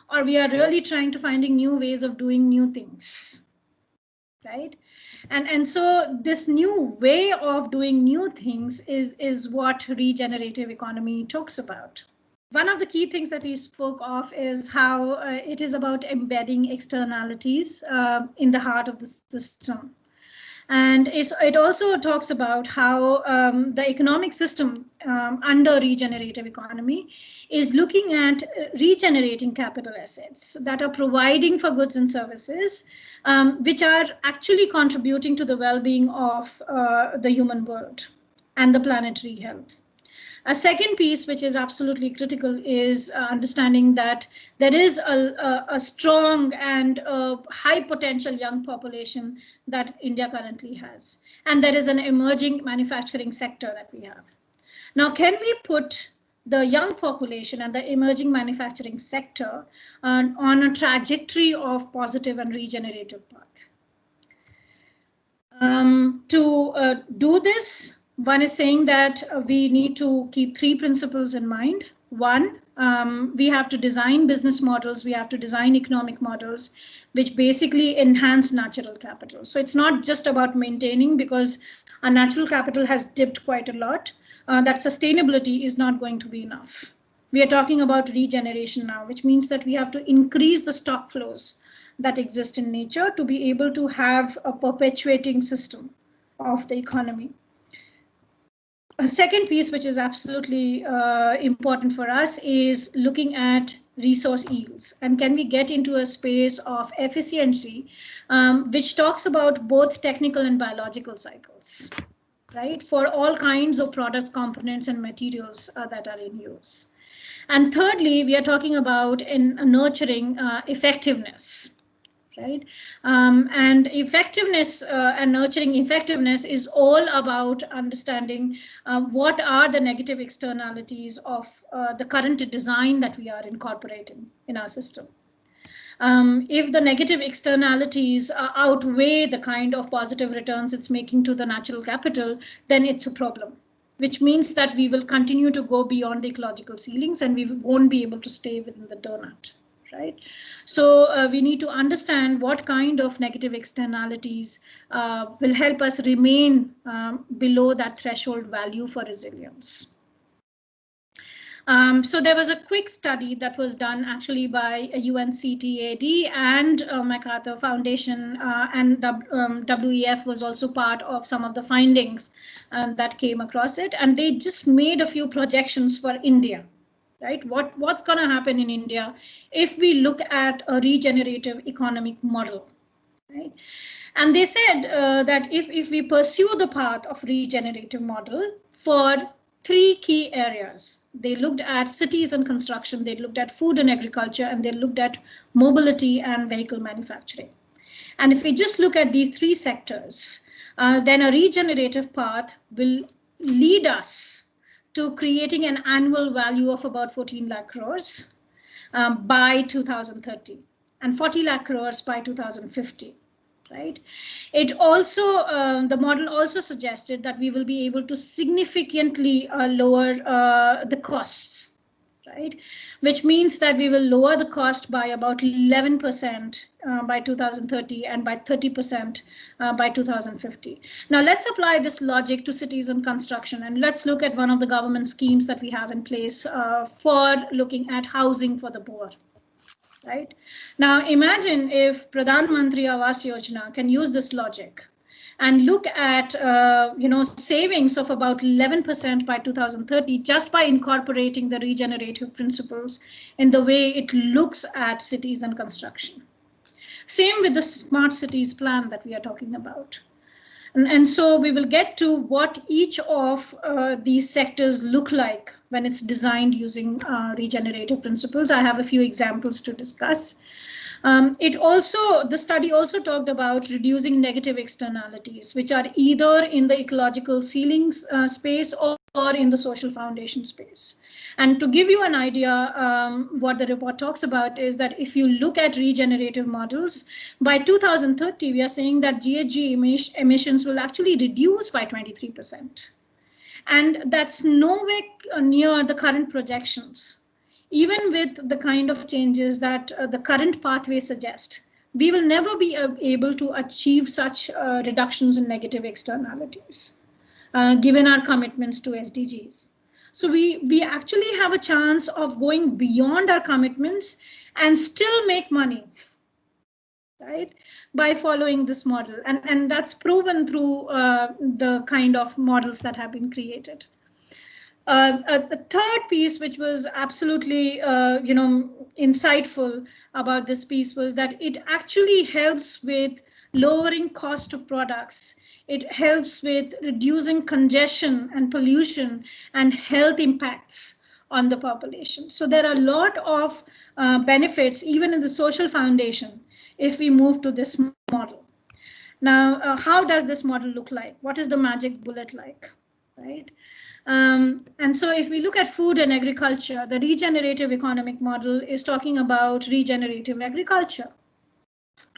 Or we are really trying to finding new ways of doing new things, right? And so this new way of doing new things is what regenerative economy talks about. One of the key things that we spoke of is how it is about embedding externalities in the heart of the system. And it also talks about how the economic system under regenerative economy is looking at regenerating capital assets that are providing for goods and services, which are actually contributing to the well-being of the human world and the planetary health. A second piece, which is absolutely critical, is understanding that there is a strong and high potential young population that India currently has. And there is an emerging manufacturing sector that we have. Now, can we put the young population and the emerging manufacturing sector on a trajectory of positive and regenerative path? To do this, one is saying that we need to keep three principles in mind. One, we have to design business models, we have to design economic models, which basically enhance natural capital. So it's not just about maintaining, because our natural capital has dipped quite a lot. That sustainability is not going to be enough. We are talking about regeneration now, which means that we have to increase the stock flows that exist in nature to be able to have a perpetuating system of the economy. A second piece, which is absolutely important for us, is looking at resource yields. And can we get into a space of efficiency, which talks about both technical and biological cycles, right? For all kinds of products, components, and materials that are in use. And thirdly, we are talking about in nurturing effectiveness. Right? And effectiveness and nurturing effectiveness is all about understanding what are the negative externalities of the current design that we are incorporating in our system. If the negative externalities outweigh the kind of positive returns it's making to the natural capital, then it's a problem, which means that we will continue to go beyond the ecological ceilings and we won't be able to stay within the donut. Right? So we need to understand what kind of negative externalities will help us remain below that threshold value for resilience. So there was a quick study that was done actually by UNCTAD and MacArthur Foundation, and WEF was also part of some of the findings that came across it. And they just made a few projections for India. Right? What's going to happen in India if we look at a regenerative economic model? Right? And they said that if we pursue the path of regenerative model for three key areas, they looked at cities and construction, they looked at food and agriculture, and they looked at mobility and vehicle manufacturing. And if we just look at these three sectors, then a regenerative path will lead us to creating an annual value of about 14 lakh crores by 2030 and 40 lakh crores by 2050. Right? It also, the model also suggested that we will be able to significantly lower the costs, right? Which means that we will lower the cost by about 11% by 2030 and by 30% by 2050. Now let's apply this logic to cities and construction, and let's look at one of the government schemes that we have in place for looking at housing for the poor. Right? Now imagine if Pradhan Mantri Awas Yojana can use this logic and look at savings of about 11% by 2030 just by incorporating the regenerative principles in the way it looks at cities and construction. Same with the smart cities plan that we are talking about. And so we will get to what each of these sectors look like when it's designed using regenerative principles. I have a few examples to discuss. The study also talked about reducing negative externalities, which are either in the ecological ceilings space or in the social foundation space. And to give you an idea, what the report talks about is that if you look at regenerative models, by 2030, we are saying that GHG emissions will actually reduce by 23%. And that's nowhere near the current projections. Even with the kind of changes that the current pathway suggests, we will never be able to achieve such reductions in negative externalities, given our commitments to SDGs. So we actually have a chance of going beyond our commitments and still make money, right, by following this model. And that's proven through the kind of models that have been created. A third piece, which was absolutely, insightful about this piece, was that it actually helps with lowering cost of products. It helps with reducing congestion and pollution and health impacts on the population. So there are a lot of benefits, even in the social foundation, if we move to this model. Now, how does this model look like? What is the magic bullet like, right? And so if we look at food and agriculture, the regenerative economic model is talking about regenerative agriculture.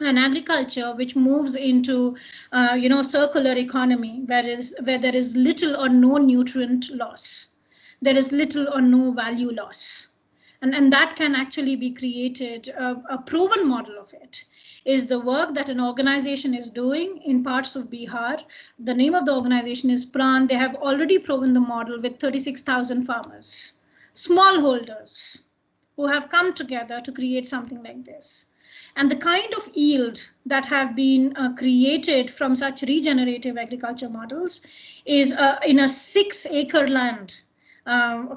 An agriculture which moves into, circular economy, where there is little or no nutrient loss. There is little or no value loss. And that can actually be created. A proven model of it is the work that an organization is doing in parts of Bihar. The name of the organization is PRAN. They have already proven the model with 36,000 farmers, smallholders, who have come together to create something like this. And the kind of yield that have been created from such regenerative agriculture models is in a 6-acre land,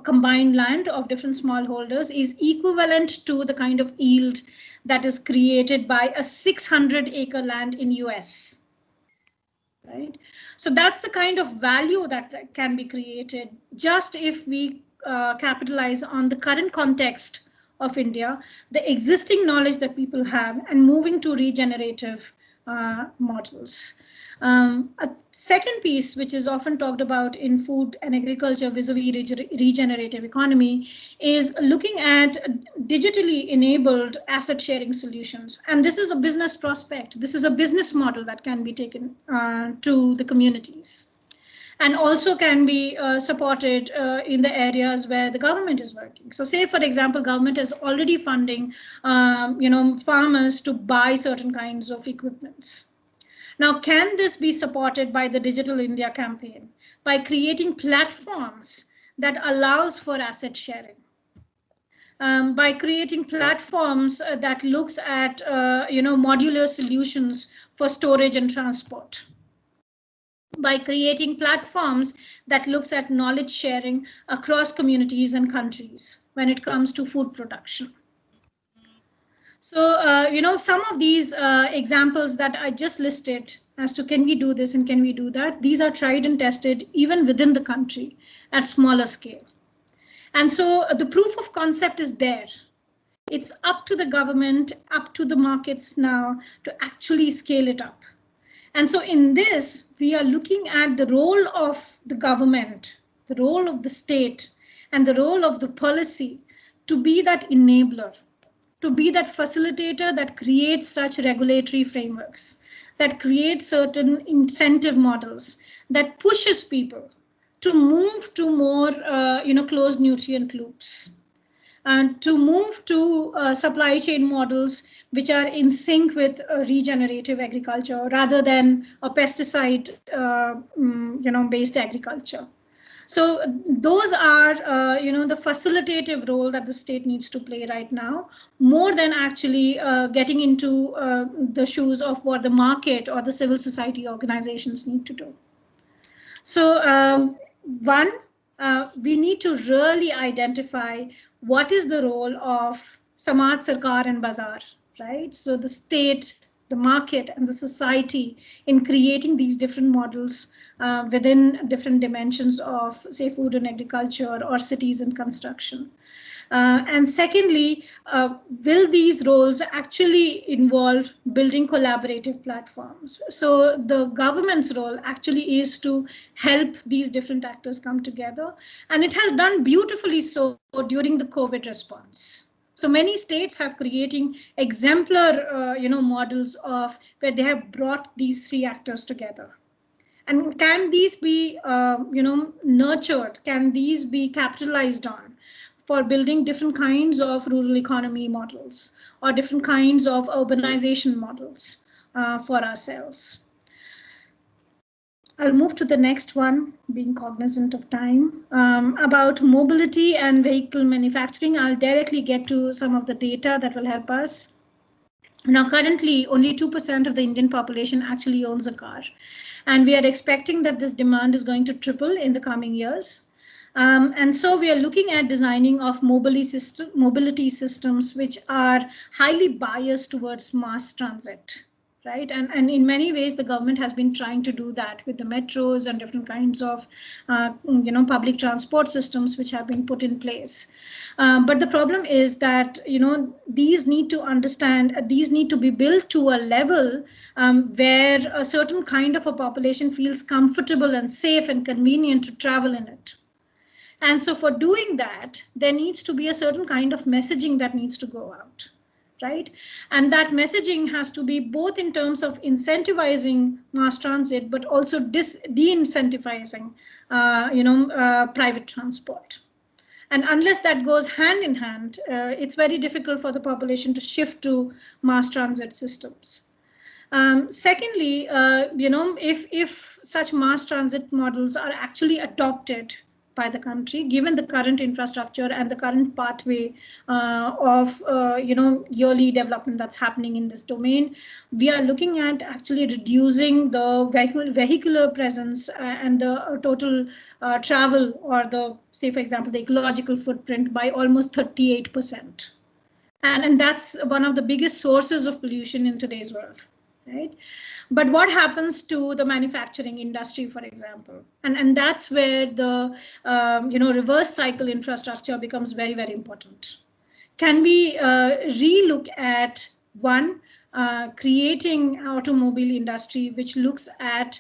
combined land of different smallholders, is equivalent to the kind of yield that is created by a 600-acre land in US. Right? So that's the kind of value that can be created just if we capitalize on the current context of India, the existing knowledge that people have, and moving to regenerative models. A second piece, which is often talked about in food and agriculture vis-a-vis regenerative economy, is looking at digitally enabled asset sharing solutions. And this is a business prospect. This is a business model that can be taken to the communities, and also can be supported in the areas where the government is working. So say, for example, government is already funding farmers to buy certain kinds of equipments. Now, can this be supported by the Digital India campaign by creating platforms that allows for asset sharing? By creating platforms that looks at modular solutions for storage and transport, by creating platforms that looks at knowledge sharing across communities and countries when it comes to food production. So, some of these examples that I just listed as to can we do this and can we do that, these are tried and tested even within the country at smaller scale. And so the proof of concept is there. It's up to the government, up to the markets now to actually scale it up. And so in this, we are looking at the role of the government, the role of the state, and the role of the policy to be that enabler, to be that facilitator that creates such regulatory frameworks, that creates certain incentive models, that pushes people to move to more closed nutrient loops. to move to supply chain models which are in sync with regenerative agriculture rather than a pesticide based agriculture. So those are, the facilitative role that the state needs to play right now, more than actually getting into the shoes of what the market or the civil society organizations need to do. So one, we need to really identify what is the role of Samaj, Sarkar and Bazaar, right? So the state, the market and the society in creating these different models within different dimensions of, say, food and agriculture or cities and construction. And secondly, will these roles actually involve building collaborative platforms? So the government's role actually is to help these different actors come together. And it has done beautifully so during the COVID response. So many states have creating exemplar, models of where they have brought these three actors together. And can these be, nurtured? Can these be capitalized on for building different kinds of rural economy models or different kinds of urbanization models for ourselves? I'll move to the next one, being cognizant of time. About mobility and vehicle manufacturing, I'll directly get to some of the data that will help us. Now, currently, only 2% of the Indian population actually owns a car. And we are expecting that this demand is going to triple in the coming years. And so we are looking at designing of mobility systems which are highly biased towards mass transit. Right, and in many ways, the government has been trying to do that with the metros and different kinds of, public transport systems which have been put in place. But the problem is that these need to be built to a level where a certain kind of a population feels comfortable and safe and convenient to travel in it. And so for doing that, there needs to be a certain kind of messaging that needs to go out, right? And that messaging has to be both in terms of incentivizing mass transit, but also de-incentivizing, private transport. And unless that goes hand in hand, it's very difficult for the population to shift to mass transit systems. Secondly, if such mass transit models are actually adopted by the country, given the current infrastructure and the current pathway of yearly development that's happening in this domain, we are looking at actually reducing the vehicular presence and the total travel, or the, say for example, the ecological footprint by almost 38%. And that's one of the biggest sources of pollution in today's world. Right? But what happens to the manufacturing industry, for example? And that's where the reverse cycle infrastructure becomes very, very important. Can we relook at one, creating automobile industry which looks at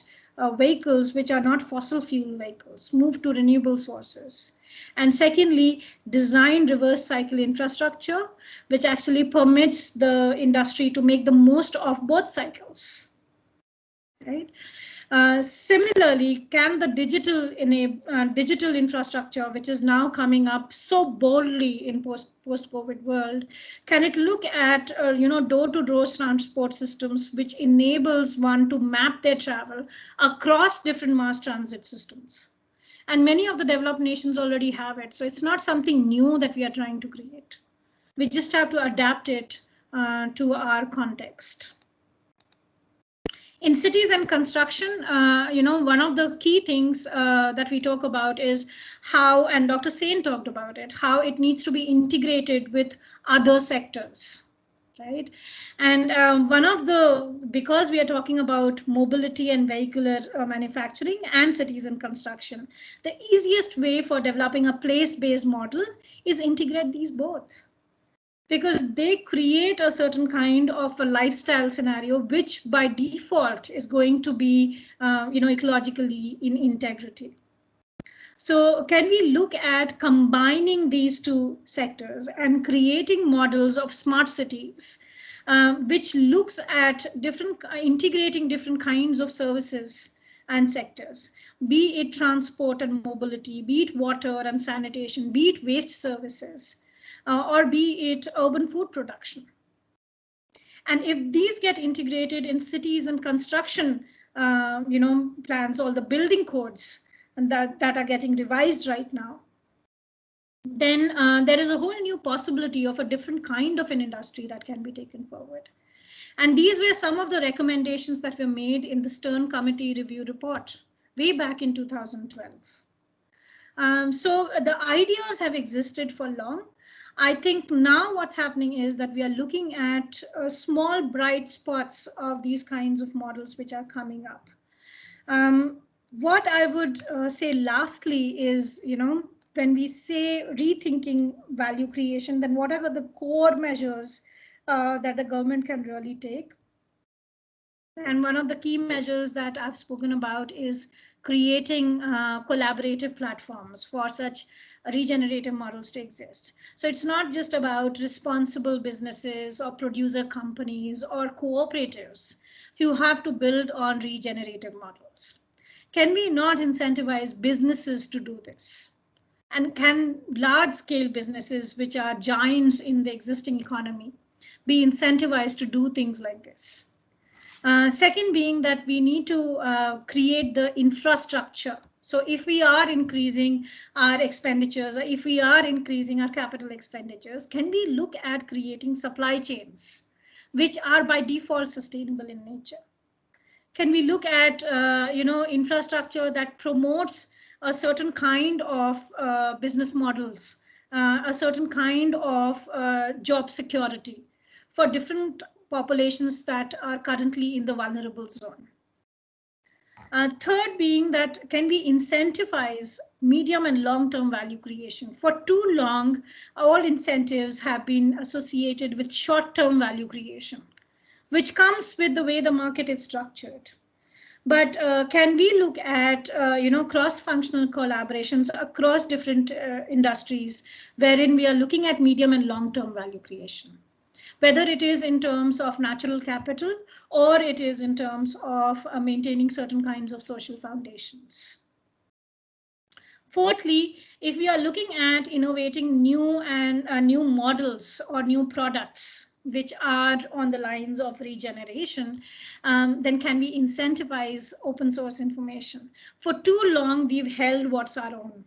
vehicles which are not fossil fuel vehicles, move to renewable sources? And secondly, design reverse cycle infrastructure, which actually permits the industry to make the most of both cycles. Right? Similarly, can the digital infrastructure, which is now coming up so boldly in post-COVID world, can it look at door-to-door transport systems, which enables one to map their travel across different mass transit systems? And many of the developed nations already have it. So it's not something new that we are trying to create. We just have to adapt it to our context. In cities and construction, one of the key things that we talk about is how, and Dr. Sen talked about it, how it needs to be integrated with other sectors. Right. And because we are talking about mobility and vehicular manufacturing and cities and construction, the easiest way for developing a place-based model is integrate these both, because they create a certain kind of a lifestyle scenario, which by default is going to be, ecologically in integrity. So can we look at combining these two sectors and creating models of smart cities, which looks at integrating different kinds of services and sectors, be it transport and mobility, be it water and sanitation, be it waste services, or be it urban food production. And if these get integrated in cities and construction, plans, all the building codes and that are getting revised right now, then there is a whole new possibility of a different kind of an industry that can be taken forward. And these were some of the recommendations that were made in the Stern Committee review report way back in 2012. So the ideas have existed for long. I think now what's happening is that we are looking at small bright spots of these kinds of models which are coming up. What I would say lastly is, when we say rethinking value creation, then what are the core measures that the government can really take? And one of the key measures that I've spoken about is creating collaborative platforms for such regenerative models to exist. So it's not just about responsible businesses or producer companies or cooperatives who have to build on regenerative models. Can we not incentivize businesses to do this? And can large scale businesses, which are giants in the existing economy, be incentivized to do things like this? Second being that we need to create the infrastructure. So if we are increasing our expenditures, or if we are increasing our capital expenditures, can we look at creating supply chains which are by default sustainable in nature? Can we look at infrastructure that promotes a certain kind of business models, a certain kind of job security for different populations that are currently in the vulnerable zone? Third being that can we incentivize medium and long-term value creation? For too long, all incentives have been associated with short-term value creation, which comes with the way the market is structured. But can we look at cross-functional collaborations across different industries, wherein we are looking at medium and long-term value creation, whether it is in terms of natural capital or it is in terms of maintaining certain kinds of social foundations. Fourthly, if we are looking at innovating new models or new products which are on the lines of regeneration, then can we incentivize open source information? For too long, we've held what's our own.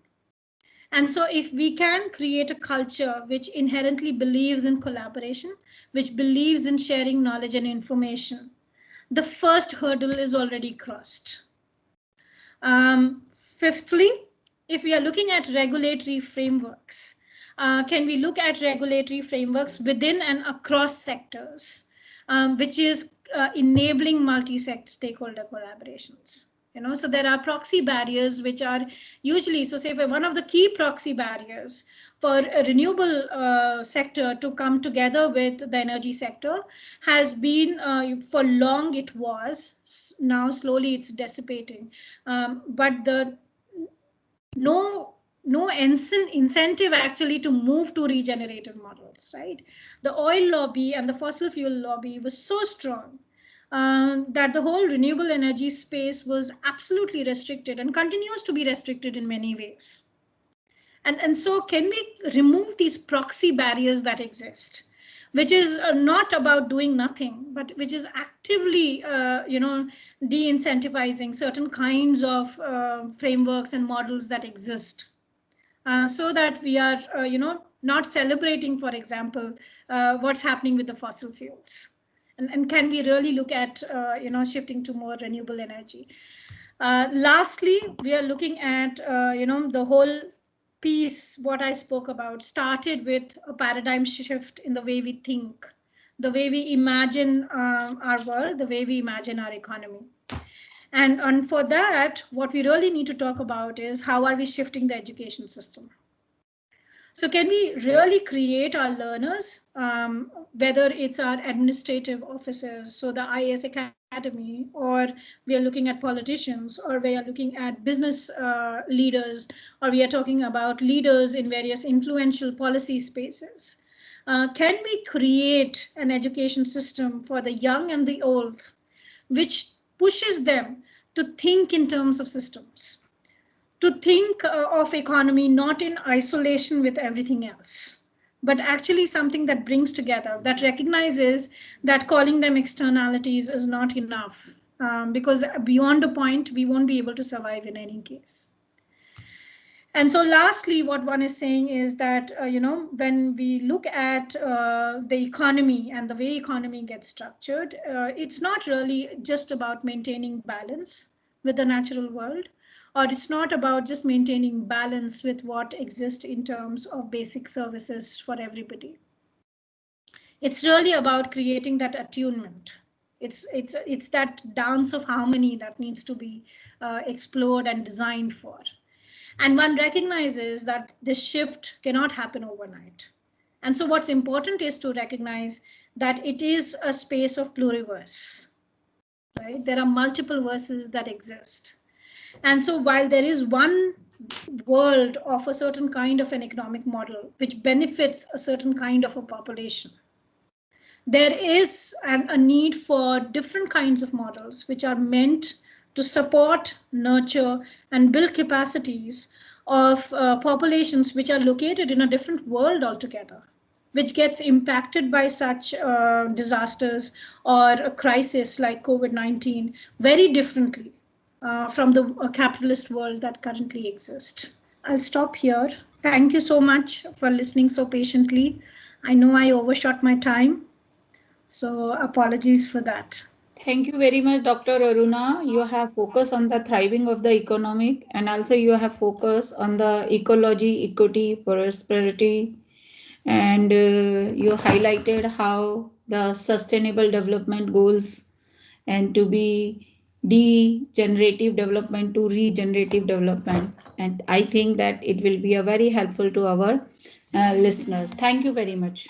And so if we can create a culture which inherently believes in collaboration, which believes in sharing knowledge and information, the first hurdle is already crossed. Fifthly, if we are looking at regulatory frameworks, can we look at regulatory frameworks within and across sectors, which is enabling multi-stakeholder collaborations? So there are proxy barriers which are usually, so say for one of the key proxy barriers for a renewable sector to come together with the energy sector has been, for long it was, now slowly it's dissipating, but the no incentive actually to move to regenerative models, right? The oil lobby and the fossil fuel lobby was so strong that the whole renewable energy space was absolutely restricted and continues to be restricted in many ways. And so can we remove these proxy barriers that exist, which is not about doing nothing, but which is actively, de-incentivizing certain kinds of frameworks and models that exist, so that we are, not celebrating, for example, what's happening with the fossil fuels. And can we really look at, shifting to more renewable energy? Lastly, we are looking at, the whole piece, what I spoke about, started with a paradigm shift in the way we think, the way we imagine our world, the way we imagine our economy. And for that, what we really need to talk about is how are we shifting the education system? So can we really create our learners, whether it's our administrative officers, so the IAS Academy, or we are looking at politicians, or we are looking at business leaders, or we are talking about leaders in various influential policy spaces. Can we create an education system for the young and the old, which pushes them to think in terms of systems, to think of economy not in isolation with everything else, but actually something that brings together, that recognizes that calling them externalities is not enough, because beyond a point, we won't be able to survive in any case. And so lastly, what one is saying is that, when we look at the economy and the way economy gets structured, it's not really just about maintaining balance with the natural world, or it's not about just maintaining balance with what exists in terms of basic services for everybody. It's really about creating that attunement. It's that dance of harmony that needs to be explored and designed for. And one recognizes that this shift cannot happen overnight. And so what's important is to recognize that it is a space of pluriverse, right? There are multiple verses that exist. And so while there is one world of a certain kind of an economic model which benefits a certain kind of a population, there is a need for different kinds of models which are meant to support, nurture, and build capacities of populations which are located in a different world altogether, which gets impacted by such disasters or a crisis like COVID-19 very differently from the capitalist world that currently exists. I'll stop here. Thank you so much for listening so patiently. I know I overshot my time, so apologies for that. Thank you very much, Dr. Aruna. You have focused on the thriving of the economic, and also you have focused on the ecology, equity, prosperity, and you highlighted how the sustainable development goals and to be degenerative development to regenerative development. And I think that it will be a very helpful to our listeners. Thank you very much.